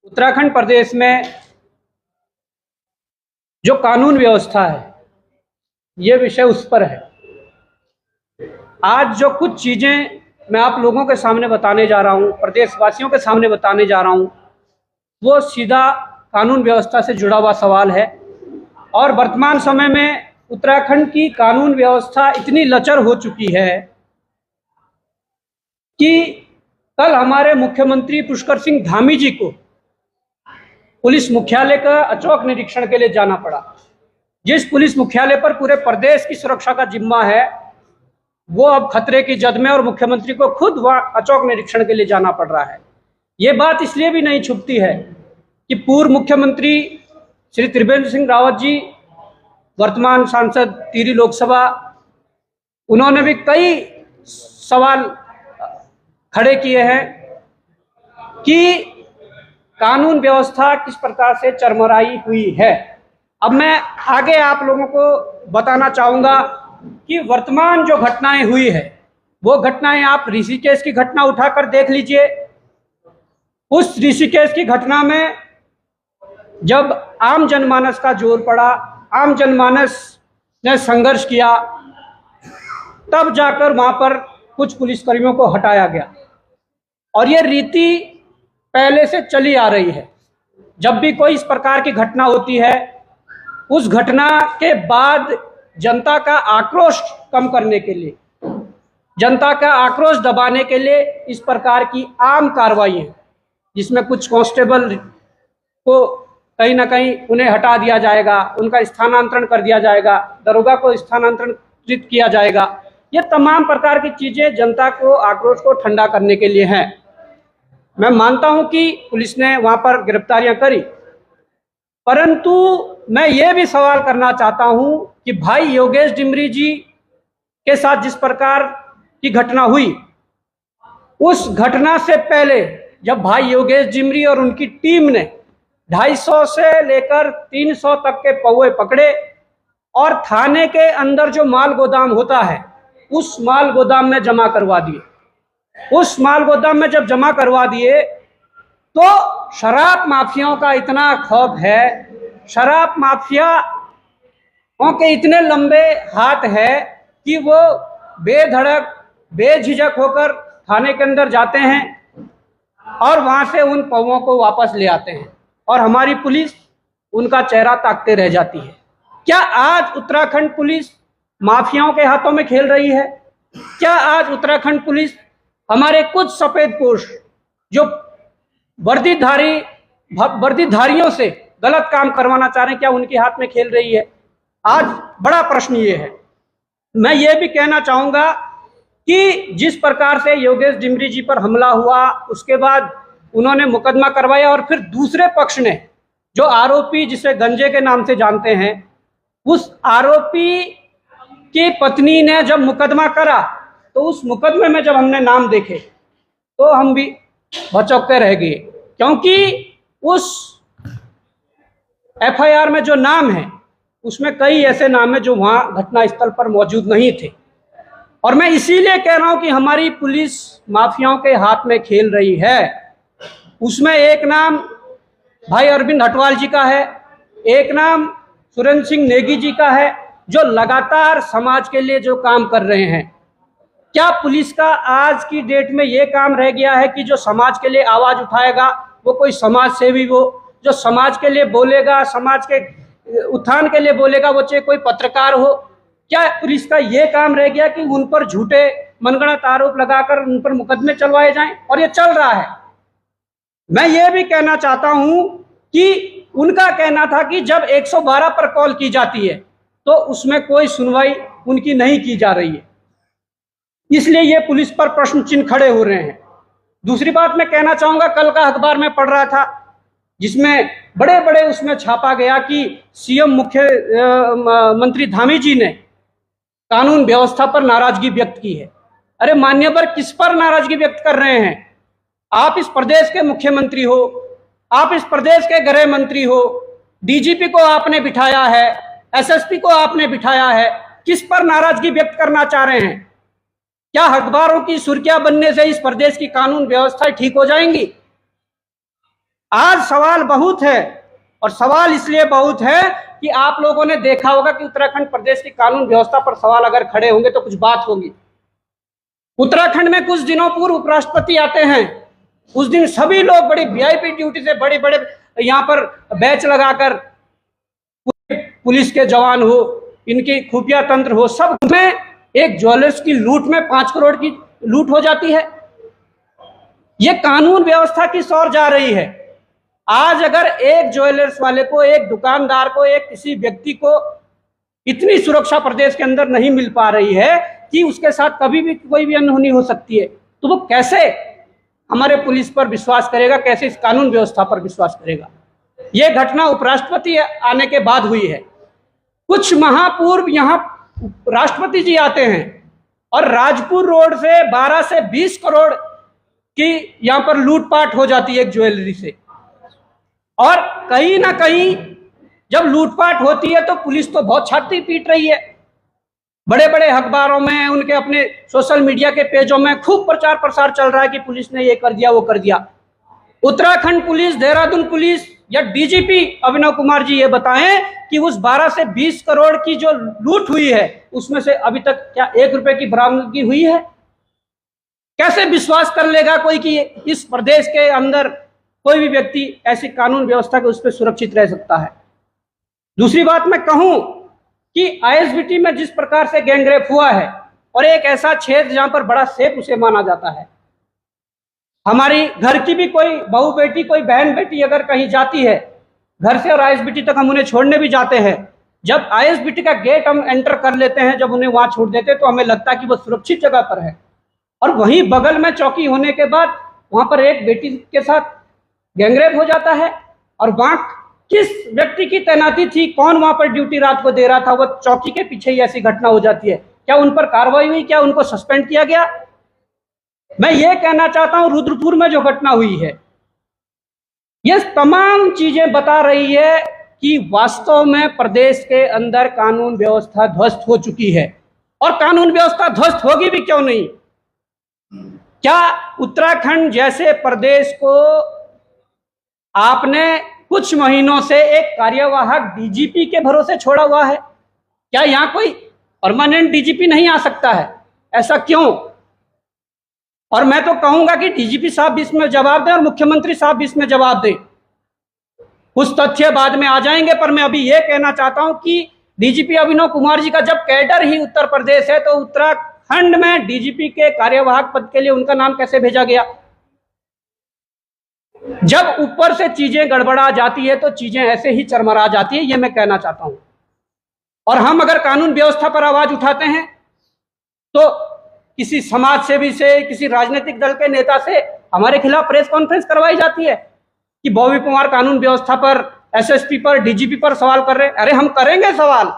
उत्तराखंड प्रदेश में जो कानून व्यवस्था है, ये विषय उस पर है। आज जो कुछ चीज़ें मैं आप लोगों के सामने बताने जा रहा हूँ, प्रदेशवासियों के सामने बताने जा रहा हूँ, वो सीधा कानून व्यवस्था से जुड़ा हुआ सवाल है। और वर्तमान समय में उत्तराखंड की कानून व्यवस्था इतनी लचर हो चुकी है कि कल हमारे मुख्यमंत्री पुष्कर सिंह धामी जी को पुलिस मुख्यालय का अचौक निरीक्षण के लिए जाना पड़ा। जिस पुलिस मुख्यालय पर पूरे प्रदेश की सुरक्षा का जिम्मा है, वो अब खतरे की जद में और मुख्यमंत्री को खुद वहां अचौक निरीक्षण के लिए जाना पड़ रहा है। ये बात इसलिए भी नहीं छुपती है कि पूर्व मुख्यमंत्री श्री त्रिवेंद्र सिंह रावत जी, वर्तमान सांसद टिहरी लोकसभा, उन्होंने भी कई सवाल खड़े किए हैं कि कानून व्यवस्था किस प्रकार से चरमराई हुई है। अब मैं आगे आप लोगों को बताना चाहूँगा कि वर्तमान जो घटनाएं हुई है, वो घटनाएं आप ऋषिकेश की घटना उठाकर देख लीजिए। उस ऋषिकेश की घटना में जब आम जनमानस का जोर पड़ा, आम जनमानस ने संघर्ष किया, तब जाकर वहां पर कुछ पुलिसकर्मियों को हटाया गया। और ये रीति पहले से चली आ रही है। जब भी कोई इस प्रकार की घटना होती है, उस घटना के बाद जनता का आक्रोश कम करने के लिए, जनता का आक्रोश दबाने के लिए इस प्रकार की आम कार्रवाई है, जिसमें कुछ कांस्टेबल को कहीं ना कहीं उन्हें हटा दिया जाएगा, उनका स्थानांतरण कर दिया जाएगा, दरोगा को स्थानांतरित किया जाएगा। ये तमाम प्रकार की चीजें जनता को आक्रोश को ठंडा करने के लिए हैं। मैं मानता हूं कि पुलिस ने वहां पर गिरफ्तारियां करी, परंतु मैं ये भी सवाल करना चाहता हूं कि भाई योगेश डिमरी जी के साथ जिस प्रकार की घटना हुई, उस घटना से पहले जब भाई योगेश डिमरी और उनकी टीम ने 250 से लेकर 300 तक के पौवे पकड़े और थाने के अंदर जो माल गोदाम होता है, उस माल गोदाम में जमा करवा दिए। उस माल गोदाम में जब जमा करवा दिए तो शराब माफियाओं का इतना खौफ है, शराब माफियाओं के इतने लंबे हाथ है कि वो बेधड़क बेझिझक होकर थाने के अंदर जाते हैं और वहां से उन पौवों को वापस ले आते हैं और हमारी पुलिस उनका चेहरा ताकते रह जाती है। क्या आज उत्तराखंड पुलिस माफियाओं के हाथों में खेल रही है? क्या आज उत्तराखंड पुलिस हमारे कुछ सफेदपोश जो वर्दीधारियों से गलत काम करवाना चाह रहे हैं, क्या उनके हाथ में खेल रही है? आज बड़ा प्रश्न ये है। मैं ये भी कहना चाहूंगा कि जिस प्रकार से योगेश डिमरी जी पर हमला हुआ, उसके बाद उन्होंने मुकदमा करवाया और फिर दूसरे पक्ष ने जो आरोपी, जिसे गंजे के नाम से जानते हैं, उस आरोपी की पत्नी ने जब मुकदमा करा तो उस मुकदमे में जब हमने नाम देखे तो हम भी भचौके रह गए, क्योंकि उस एफआईआर में जो नाम है उसमें कई ऐसे नाम है जो वहां घटनास्थल पर मौजूद नहीं थे। और मैं इसीलिए कह रहा हूं कि हमारी पुलिस माफियाओं के हाथ में खेल रही है। उसमें एक नाम भाई अरविंद हटवाल जी का है, एक नाम सुरेंद्र सिंह नेगी जी का है, जो लगातार समाज के लिए जो काम कर रहे हैं। क्या पुलिस का आज की डेट में ये काम रह गया है कि जो समाज के लिए आवाज उठाएगा वो कोई समाज सेवी हो, जो समाज के लिए बोलेगा, समाज के उत्थान के लिए बोलेगा, वो चाहे कोई पत्रकार हो? क्या पुलिस का ये काम रह गया कि उन पर झूठे मनगढ़ंत आरोप लगाकर उन पर मुकदमे चलवाए जाएं? और ये चल रहा है। मैं ये भी कहना चाहता हूं कि उनका कहना था कि जब 112 पर कॉल की जाती है तो उसमें कोई सुनवाई उनकी नहीं की जा रही है, इसलिए ये पुलिस पर प्रश्न चिन्ह खड़े हो रहे हैं। दूसरी बात मैं कहना चाहूंगा, कल का अखबार में पढ़ रहा था जिसमें बड़े बड़े उसमें छापा गया कि सीएम मुख्यमंत्री धामी जी ने कानून व्यवस्था पर नाराजगी व्यक्त की है। अरे मान्यवर, किस पर नाराजगी व्यक्त कर रहे हैं? आप इस प्रदेश के मुख्यमंत्री हो, आप इस प्रदेश के गृह मंत्री हो, डीजीपी को आपने बिठाया है, एसएसपी को आपने बिठाया है, किस पर नाराजगी व्यक्त करना चाह रहे हैं? क्या अखबारों की सुर्खियां बनने से इस प्रदेश की कानून व्यवस्था ठीक हो जाएंगी? आज सवाल बहुत है, और सवाल इसलिए बहुत है कि आप लोगों ने देखा होगा कि उत्तराखंड प्रदेश की कानून व्यवस्था पर सवाल अगर खड़े होंगे तो कुछ बात होगी। उत्तराखंड में कुछ दिनों पूर्व उपराष्ट्रपति आते हैं, उस दिन सभी लोग बड़ी वीआईपी ड्यूटी से बड़े बड़े यहाँ पर बैच लगाकर, पुलिस के जवान हो, इनकी खुफिया तंत्र हो, सब में एक ज्वेलर्स की लूट में 5 करोड़ की लूट हो जाती है। ये कानून व्यवस्था किस ओर जा रही है? आज अगर एक ज्वेलर्स वाले को, एक दुकानदार को, एक किसी व्यक्ति को इतनी सुरक्षा प्रदेश के अंदर नहीं मिल पा रही है कि उसके साथ कभी भी कोई भी अनहोनी हो सकती है, तो वो कैसे हमारे पुलिस पर विश्वास करेगा, कैसे इस कानून व्यवस्था पर विश्वास करेगा? ये घटना उपराष्ट्रपति आने के बाद हुई है। कुछ माह पूर्व यहाँ राष्ट्रपति जी आते हैं और राजपुर रोड से 12 से 20 करोड़ की यहाँ पर लूटपाट हो जाती है एक ज्वेलरी से। और कहीं ना कहीं जब लूटपाट होती है तो पुलिस तो बहुत छाती पीट रही है, बड़े बड़े अखबारों में, उनके अपने सोशल मीडिया के पेजों में खूब प्रचार प्रसार चल रहा है कि पुलिस ने ये कर दिया, वो कर दिया। उत्तराखंड पुलिस, देहरादून पुलिस या डीजीपी अभिनव कुमार जी ये बताएं कि उस 12 से 20 करोड़ की जो लूट हुई है उसमें से अभी तक क्या 1 रुपए की बरामदगी हुई है? कैसे विश्वास कर लेगा कोई कि इस प्रदेश के अंदर कोई भी व्यक्ति ऐसी कानून व्यवस्था के उस पर सुरक्षित रह सकता है? दूसरी बात मैं कहूं कि आईएसबीटी में जिस प्रकार से गैंगरेप हुआ है, और एक ऐसा क्षेत्र जहां पर बड़ा सेफ उसे माना जाता है, हमारी घर की भी कोई बहू बेटी, कोई बहन बेटी अगर कहीं जाती है घर से और आईएसबीटी तक हम उन्हें छोड़ने भी जाते हैं, जब आईएसबीटी का गेट हम एंटर कर लेते हैं, जब उन्हें वहां छोड़ देते हैं तो हमें लगता है कि वो सुरक्षित जगह पर है, और वहीं बगल में चौकी होने के बाद वहां पर एक बेटी के साथ गैंगरेप हो जाता है। और वहां किस व्यक्ति की तैनाती थी, कौन वहां पर ड्यूटी रात को दे रहा था, वो चौकी के पीछे ही ऐसी घटना हो जाती है। क्या उन पर कार्रवाई हुई? क्या उनको सस्पेंड किया गया? मैं ये कहना चाहता हूं, रुद्रपुर में जो घटना हुई है, ये तमाम चीजें बता रही है कि वास्तव में प्रदेश के अंदर कानून व्यवस्था ध्वस्त हो चुकी है। और कानून व्यवस्था ध्वस्त होगी भी क्यों नहीं? क्या उत्तराखंड जैसे प्रदेश को आपने कुछ महीनों से एक कार्यवाहक डीजीपी के भरोसे छोड़ा हुआ है? क्या यहां कोई परमानेंट डीजीपी नहीं आ सकता है? ऐसा क्यों? और मैं तो कहूंगा कि डीजीपी साहब भी इसमें जवाब दें और मुख्यमंत्री साहब भी इसमें जवाब दें। कुछ तथ्य बाद में आ जाएंगे, पर मैं अभी यह कहना चाहता हूं कि डीजीपी अभिनव कुमार जी का जब कैडर ही उत्तर प्रदेश है, तो उत्तराखंड में डीजीपी के कार्यवाहक पद के लिए उनका नाम कैसे भेजा गया? जब ऊपर से चीजें गड़बड़ा जाती है तो चीजें ऐसे ही चरमरा जाती है, ये मैं कहना चाहता हूं। और हम अगर कानून व्यवस्था पर आवाज उठाते हैं तो किसी समाज सेवी से, किसी राजनीतिक दल के नेता से हमारे खिलाफ प्रेस कॉन्फ्रेंस करवाई जाती है कि बॉबी कुमार कानून व्यवस्था पर, एसएसपी पर, डीजीपी पर सवाल कर रहे हैं। अरे हम करेंगे सवाल,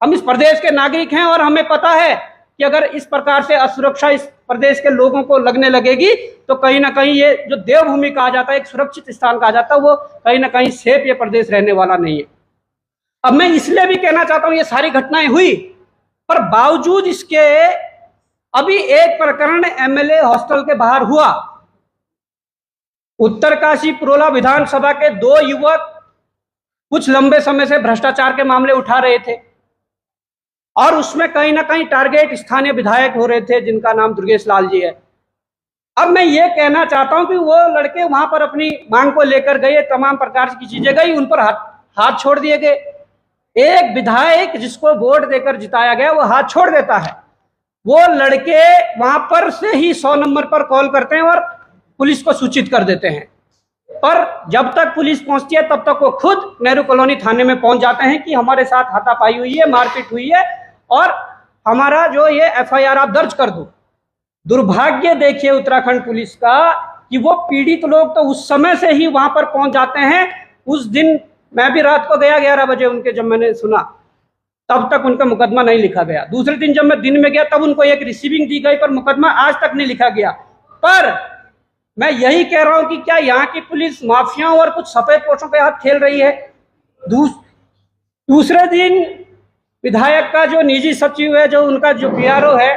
हम इस प्रदेश के नागरिक हैं और हमें पता है कि अगर इस प्रकार से असुरक्षा इस प्रदेश के लोगों को लगने लगेगी तो कहीं ना कहीं ये जो देवभूमि कहा जाता है, एक सुरक्षित स्थान कहा जाता है, वो कहीं ना कहीं सेफ ये प्रदेश रहने वाला नहीं है। अब मैं इसलिए भी कहना चाहता हूं, ये सारी घटनाएं हुई, पर बावजूद इसके अभी एक प्रकरण एमएलए हॉस्टल के बाहर हुआ। उत्तरकाशी पुरोला विधानसभा के 2 युवक कुछ लंबे समय से भ्रष्टाचार के मामले उठा रहे थे और उसमें कहीं ना कहीं टारगेट स्थानीय विधायक हो रहे थे जिनका नाम दुर्गेश लाल जी है। अब मैं ये कहना चाहता हूं कि वो लड़के वहां पर अपनी मांग को लेकर गए, तमाम प्रकार की चीजें गई, उन पर हाथ छोड़ दिए गए। एक विधायक जिसको वोट देकर जिताया गया वो हाथ छोड़ देता है, वो लड़के वहां पर से ही 100 नंबर पर कॉल करते हैं और पुलिस को सूचित कर देते हैं। पर जब तक पुलिस पहुंचती है तब तक वो खुद नेहरू कॉलोनी थाने में पहुंच जाते हैं कि हमारे साथ हाथापाई हुई है, मारपीट हुई है और हमारा जो ये एफआईआर आप दर्ज कर दो। दुर्भाग्य देखिए उत्तराखंड पुलिस का कि वो पीड़ित लोग तो उस समय से ही वहां पर पहुंच जाते हैं। उस दिन मैं भी रात को गया 11 बजे उनके, जब मैंने सुना तब तक उनका मुकदमा नहीं लिखा गया। दूसरे दिन जब मैं दिन में गया तब उनको एक रिसीविंग दी गई, पर मुकदमा आज तक नहीं लिखा गया। पर मैं यही कह रहा हूं कि क्या यहाँ की पुलिस माफियाओं और कुछ सफेद पोशों के हाथ खेल रही है? दूसरे दिन विधायक का जो निजी सचिव है, जो उनका जो पीआरओ है,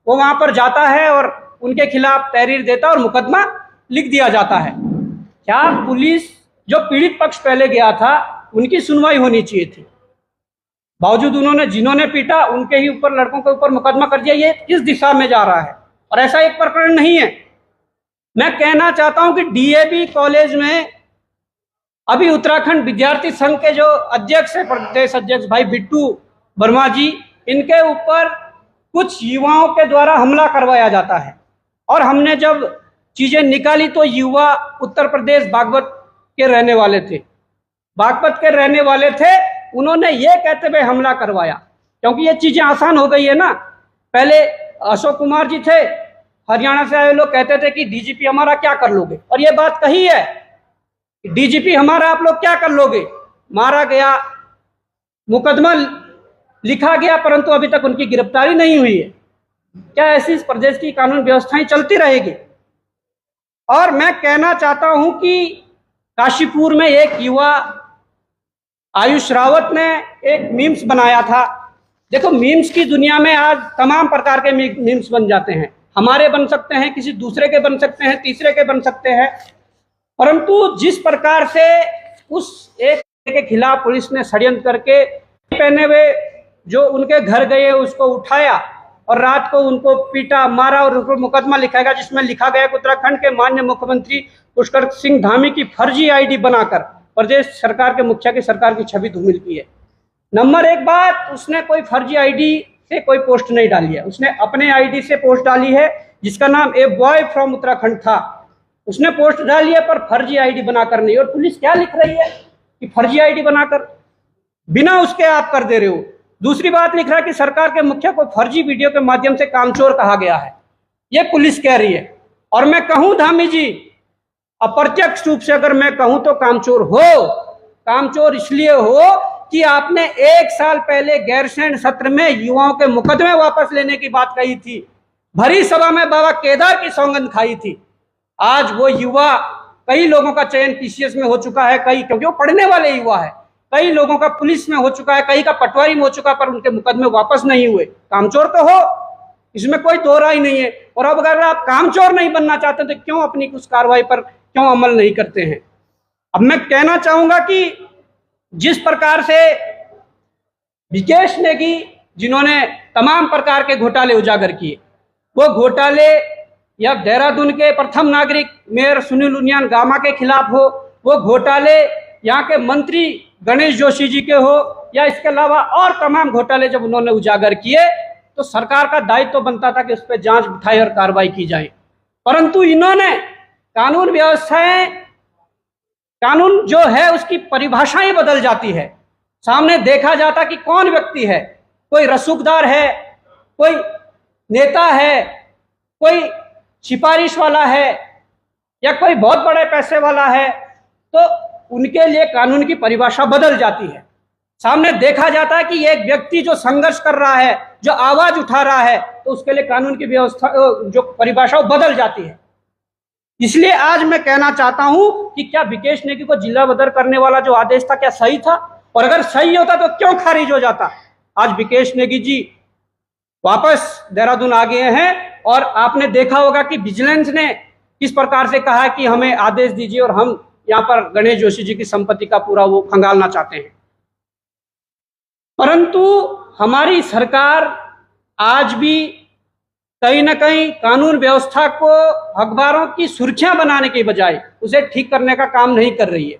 वो वहां पर जाता है और उनके खिलाफ तहरीर देता है और मुकदमा लिख दिया जाता है। क्या पुलिस, जो पीड़ित पक्ष पहले गया था, उनकी सुनवाई होनी चाहिए थी। बावजूद उन्होंने, जिन्होंने पीटा उनके ही ऊपर, लड़कों के ऊपर मुकदमा कर दिया। ये किस दिशा में जा रहा है? और ऐसा एक प्रकरण नहीं है। मैं कहना चाहता हूं कि डीएवी कॉलेज में अभी उत्तराखंड विद्यार्थी संघ के जो अध्यक्ष है, प्रदेश अध्यक्ष भाई बिट्टू वर्मा जी, इनके ऊपर कुछ युवाओं के द्वारा हमला करवाया जाता है। और हमने जब चीजें निकाली तो युवा उत्तर प्रदेश बागपत के रहने वाले थे, उन्होंने ये कहते हुए हमला करवाया, क्योंकि ये चीजें आसान हो गई है ना। पहले अशोक कुमार जी थे, हरियाणा से आए लोग, कहते थे कि डीजीपी हमारा क्या कर लोगे, और ये बात कही है, डीजीपी हमारा आप लोग क्या कर लोगे। मारा गया, मुकदमा लिखा गया, परंतु अभी तक उनकी गिरफ्तारी नहीं हुई है। क्या ऐसी इस प्रदेश की कानून व्यवस्थाएं चलती रहेगी? और मैं कहना चाहता हूं कि काशीपुर में एक युवा आयुष रावत ने एक मीम्स बनाया था। देखो, मीम्स की दुनिया में आज तमाम प्रकार के मीम्स बन जाते हैं। हमारे बन सकते हैं, किसी दूसरे के बन सकते हैं, तीसरे के बन सकते हैं, परंतु जिस प्रकार से उस एक के खिलाफ पुलिस ने षड्यंत्र करके पहने हुए जो उनके घर गए उसको उठाया और रात को उनको पीटा, मारा और उनको मुकदमा लिखाएगा, जिसमें लिखा गया कि उत्तराखंड के माननीय मुख्यमंत्री पुष्कर सिंह धामी की फर्जी आईडी बनाकर प्रदेश सरकार के मुखिया की सरकार की छवि धूमिल की है। नंबर एक बात, उसने कोई फर्जी आईडी से कोई पोस्ट नहीं डाली है, उसने अपने आईडी से पोस्ट डाली है, जिसका नाम ए बॉय फ्रॉम उत्तराखंड था। उसने पोस्ट डाली है पर फर्जी आईडी बनाकर नहीं। और पुलिस क्या लिख रही है कि फर्जी आईडी बनाकर बिना उसके आप कर दे रहे हो। दूसरी बात लिख रहा है कि सरकार के मुखिया को फर्जी वीडियो के माध्यम से कामचोर कहा गया है, ये पुलिस कह रही है। और मैं कहूं धामी जी, अप्रत्यक्ष रूप से अगर मैं कहूं तो कामचोर इसलिए हो कि आपने 1 साल पहले गैरसैंण सत्र में युवाओं के मुकदमे वापस लेने की बात कही थी, भरी सभा में बाबा केदार की सौगंध खाई थी। आज वो युवा, कई लोगों का चयन पीसीएस में हो चुका है, कई, क्योंकि वो पढ़ने वाले युवा है, कई लोगों का पुलिस में हो चुका है, कई का पटवारी में हो चुका, पर उनके मुकदमे वापस नहीं हुए। कामचोर तो हो, इसमें कोई दो राय नहीं है। और अब अगर आप कामचोर नहीं बनना चाहते तो क्यों अपनी कुछ कार्रवाई पर क्यों अमल नहीं करते हैं? अब मैं कहना चाहूंगा कि जिस प्रकार से विकेश नेगी, जिन्होंने तमाम प्रकार के घोटाले उजागर किए, वो घोटाले या देहरादून के प्रथम नागरिक मेयर सुनील उनियाल गामा के खिलाफ हो, वो घोटाले यहाँ के मंत्री गणेश जोशी जी के हो, या इसके अलावा और तमाम घोटाले जब उन्होंने उजागर किए तो सरकार का दायित्व तो बनता था कि उस पर जांच बिठाई और कार्रवाई की जाए। परंतु इन्होंने कानून व्यवस्थाएं, कानून जो है उसकी परिभाषाएं बदल जाती है। सामने देखा जाता कि कौन व्यक्ति है, कोई रसूखदार है, कोई नेता है, कोई सिफारिश वाला है, या कोई बहुत बड़े पैसे वाला है, तो उनके लिए कानून की परिभाषा बदल जाती है। सामने देखा जाता है कि एक व्यक्ति जो संघर्ष कर रहा है, जो आवाज उठा रहा है, तो उसके लिए कानून की व्यवस्था, जो परिभाषा बदल जाती है। इसलिए आज मैं कहना चाहता हूं कि क्या विकेश नेगी को जिला बदर करने वाला जो आदेश था क्या सही था? और अगर सही होता तो क्यों खारिज हो जाता? आज विकेश नेगी जी वापस देहरादून आ गए हैं और आपने देखा होगा कि विजिलेंस ने किस प्रकार से कहा कि हमें आदेश दीजिए और हम यहाँ पर गणेश जोशी जी की संपत्ति का पूरा वो खंगालना चाहते हैं। परंतु हमारी सरकार आज भी कहीं ना कहीं कानून व्यवस्था को अखबारों की सुर्खियां बनाने के बजाय उसे ठीक करने का काम नहीं कर रही है।